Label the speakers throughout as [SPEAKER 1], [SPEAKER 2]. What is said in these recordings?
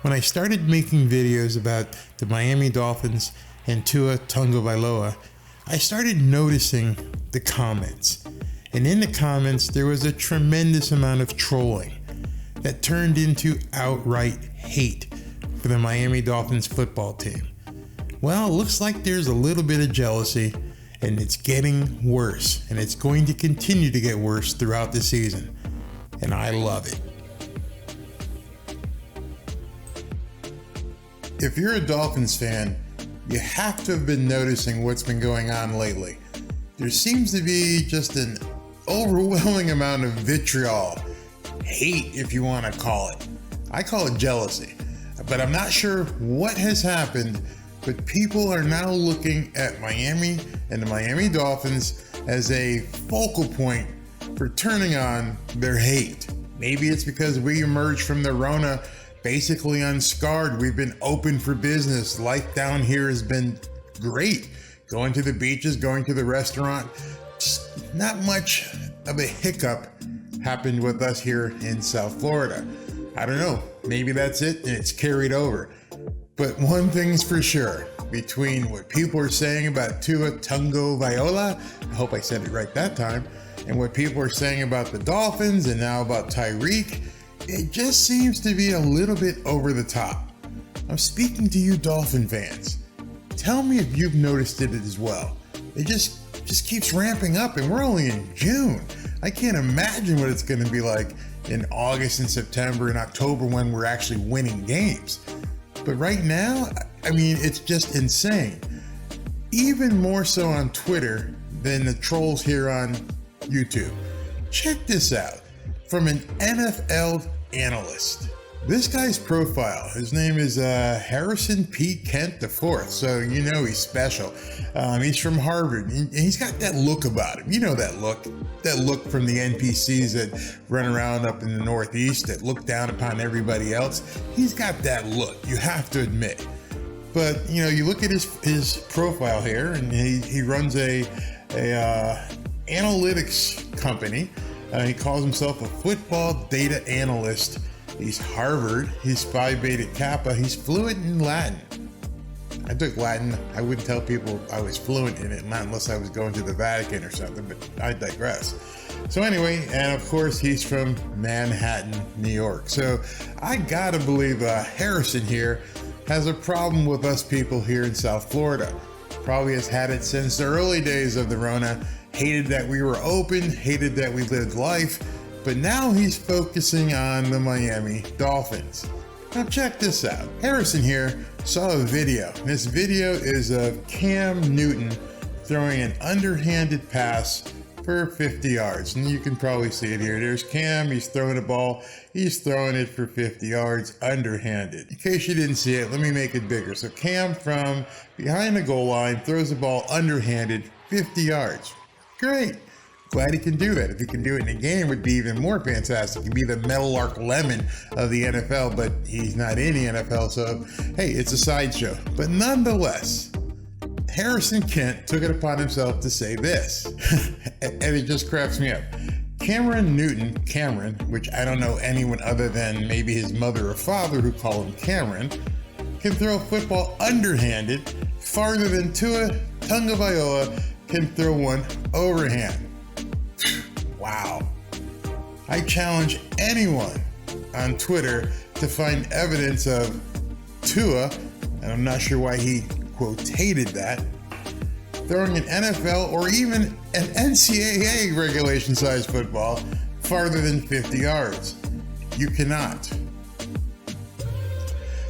[SPEAKER 1] When I started making videos about the Miami Dolphins and Tua Tagovailoa, I started noticing the comments. And in the comments, there was a tremendous amount of trolling that turned into outright hate for the Miami Dolphins football team. Well, it looks like there's a little bit of jealousy, and it's getting worse, and it's going to continue to get worse throughout the season. And I love it. If you're a Dolphins fan, you have to have been noticing what's been going on lately. There seems to be just an overwhelming amount of vitriol, hate if you want to call it. I call it jealousy, but I'm not sure what has happened, but people are now looking at Miami and the Miami Dolphins as a focal point for turning on their hate. Maybe it's because we emerged from the Rona basically unscarred. We've been open for business. Life down here has been great. Going to the beaches, going to the restaurant. Just not much of a hiccup happened with us here in South Florida. I don't know. Maybe that's it and it's carried over. But one thing's for sure. Between what people are saying about Tua Tagovailoa, I hope I said it right that time, and what people are saying about the Dolphins and now about Tyreek, it just seems to be a little bit over the top. I'm speaking to you Dolphin fans. Tell me if you've noticed it as well. It just keeps ramping up, and we're only in June. I can't imagine what it's going to be like in August and September and October when we're actually winning games. But right now, I mean, it's just insane. Even more so on Twitter than the trolls here on YouTube. Check this out from an NFL analyst. This guy's profile, his name is Harrison P. Kent IV, so you know he's special. He's from Harvard, and he's got that look about him. You know that look from the NPCs that run around up in the Northeast that look down upon everybody else. He's got that look, you have to admit. But you know, you look at his profile here, and he runs a analytics company. He calls himself a football data analyst. He's Harvard. He's Phi Beta Kappa. He's fluent in Latin. I took Latin. I wouldn't tell people I was fluent in it, not unless I was going to the Vatican or something, but I digress. So anyway, and of course, he's from Manhattan, New York. So I gotta believe Harrison here has a problem with us people here in South Florida. Probably has had it since the early days of the Rona. Hated that we were open, hated that we lived life, but now he's focusing on the Miami Dolphins. Now check this out. Harrison here saw a video. This video is of Cam Newton throwing an underhanded pass for 50 yards. And you can probably see it here. There's Cam, he's throwing a ball. He's throwing it for 50 yards underhanded. In case you didn't see it, let me make it bigger. So Cam from behind the goal line throws the ball underhanded 50 yards. Great. Glad he can do that. If he can do it in a game, it would be even more fantastic. He'd be the Meadowlark Lemon of the NFL, but he's not in the NFL, so hey, it's a sideshow. But nonetheless, Harrison Kent took it upon himself to say this, and it just cracks me up. Cameron, which I don't know anyone other than maybe his mother or father who call him Cameron, can throw a football underhanded farther than Tua Tagovailoa can throw one overhand. Wow. I challenge anyone on Twitter to find evidence of Tua, and I'm not sure why he quotated that, throwing an NFL or even an NCAA regulation size football farther than 50 yards. You cannot.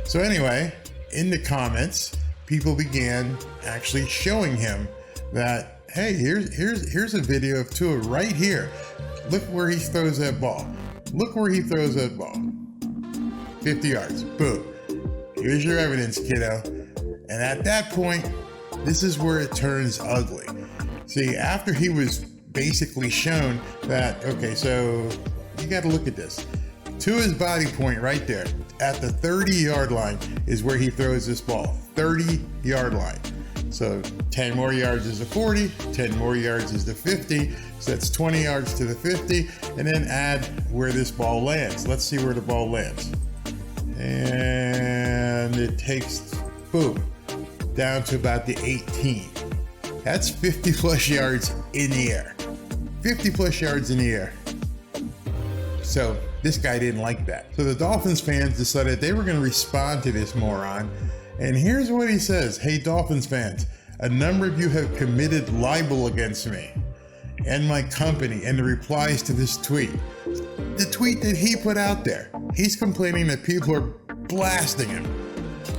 [SPEAKER 1] So anyway, in the comments, people began actually showing him that, hey, here's a video of Tua right here. Look where he throws that ball. Look where he throws that ball. 50 yards. Boom. Here's your evidence, kiddo. And at that point, this is where it turns ugly. See, after he was basically shown that, okay, so you got to look at this. Tua's body point right there at the 30-yard line is where he throws this ball. 30-yard line. So 10 more yards is the 40, 10 more yards is the 50. So that's 20 yards to the 50, and then add where this ball lands. Let's see where the ball lands. and it takes, boom, down to about the 18. That's 50 plus yards in the air. 50 plus yards in the air. So this guy didn't like that. So the Dolphins fans decided they were going to respond to this moron. And here's what he says. Hey, Dolphins fans, a number of you have committed libel against me and my company in the replies to this tweet. The tweet that he put out there. He's complaining that people are blasting him.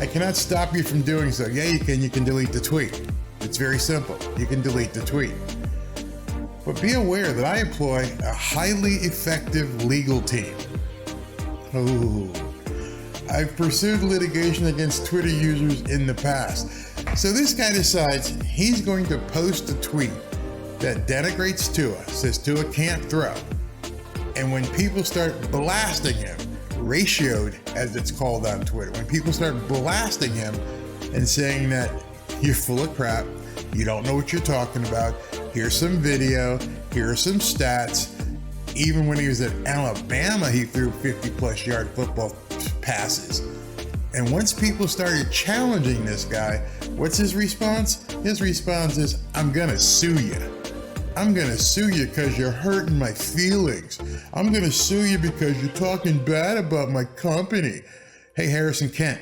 [SPEAKER 1] I cannot stop you from doing so. Yeah, you can delete the tweet. It's very simple. You can delete the tweet. But be aware that I employ a highly effective legal team. Oh, I've pursued litigation against Twitter users in the past. So this guy decides he's going to post a tweet that denigrates Tua, says Tua can't throw. And when people start blasting him, ratioed as it's called on Twitter, when people start blasting him and saying that you're full of crap, you don't know what you're talking about, here's some video, here are some stats. Even when he was at Alabama, he threw 50 plus yard football passes. And once people started challenging this guy, what's his response? His response is, I'm gonna sue you. I'm gonna sue you because you're hurting my feelings. I'm gonna sue you because you're talking bad about my company. Hey, Harrison Kent,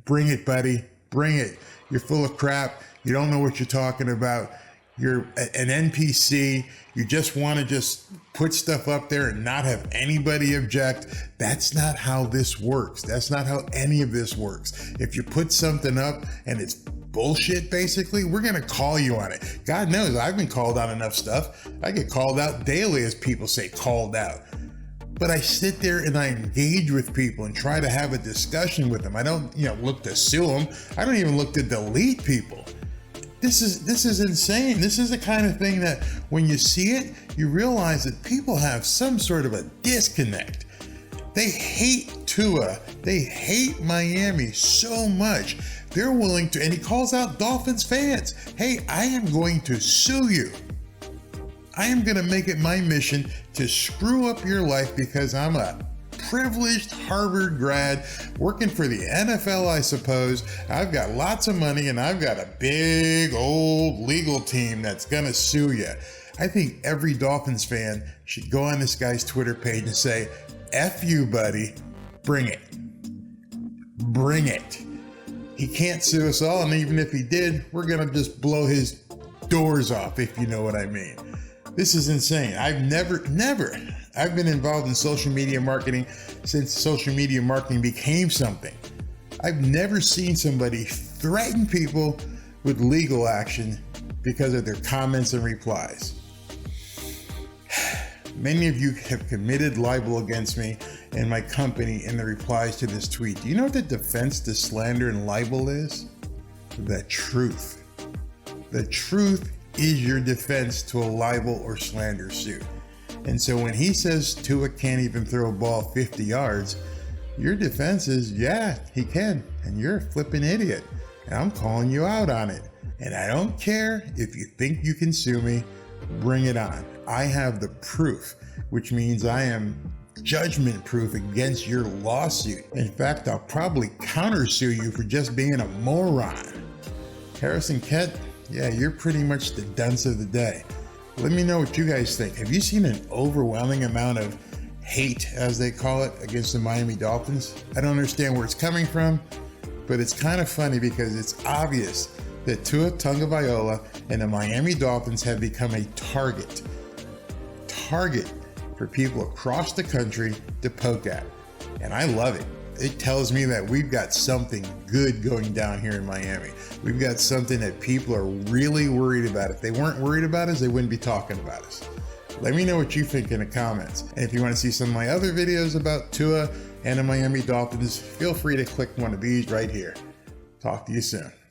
[SPEAKER 1] bring it, buddy, bring it. You're full of crap. You don't know what you're talking about. You're an NPC. You just want to just put stuff up there and not have anybody object. That's not how this works. That's not how any of this works. If you put something up and it's bullshit, basically, we're going to call you on it. God knows I've been called on enough stuff. I get called out daily, as people say, called out. But I sit there and I engage with people and try to have a discussion with them. I don't, look to sue them. I don't even look to delete people. This is insane. This is the kind of thing that when you see it, you realize that people have some sort of a disconnect. They hate Tua. They hate Miami so much. They're willing to, and he calls out Dolphins fans. Hey, I am going to sue you. I am going to make it my mission to screw up your life because I'm a privileged Harvard grad working for the NFL, I suppose. I've got lots of money and I've got a big old legal team that's going to sue you. I think every Dolphins fan should go on this guy's Twitter page and say, F you, buddy. Bring it. Bring it. He can't sue us all, and even if he did, we're going to just blow his doors off, if you know what I mean. This is insane. I've been involved in social media marketing since social media marketing became something. I've never seen somebody threaten people with legal action because of their comments and replies. Many of you have committed libel against me and my company in the replies to this tweet. Do you know what the defense to slander and libel is? The truth. The truth is your defense to a libel or slander suit. And so when he says Tua can't even throw a ball 50 yards, your defense is, yeah, he can. And you're a flipping idiot. And I'm calling you out on it. And I don't care if you think you can sue me, bring it on. I have the proof, which means I am judgment proof against your lawsuit. In fact, I'll probably countersue you for just being a moron. Harrison Kent, yeah, you're pretty much the dunce of the day. Let me know what you guys think. Have you seen an overwhelming amount of hate, as they call it, against the Miami Dolphins? I don't understand where it's coming from, but it's kind of funny because it's obvious that Tua Tagovailoa and the Miami Dolphins have become a target for people across the country to poke at. And I love it. It tells me that we've got something good going down here in Miami. We've got something that people are really worried about. If they weren't worried about us, they wouldn't be talking about us. Let me know what you think in the comments. And if you want to see some of my other videos about Tua and the Miami Dolphins, feel free to click one of these right here. Talk to you soon.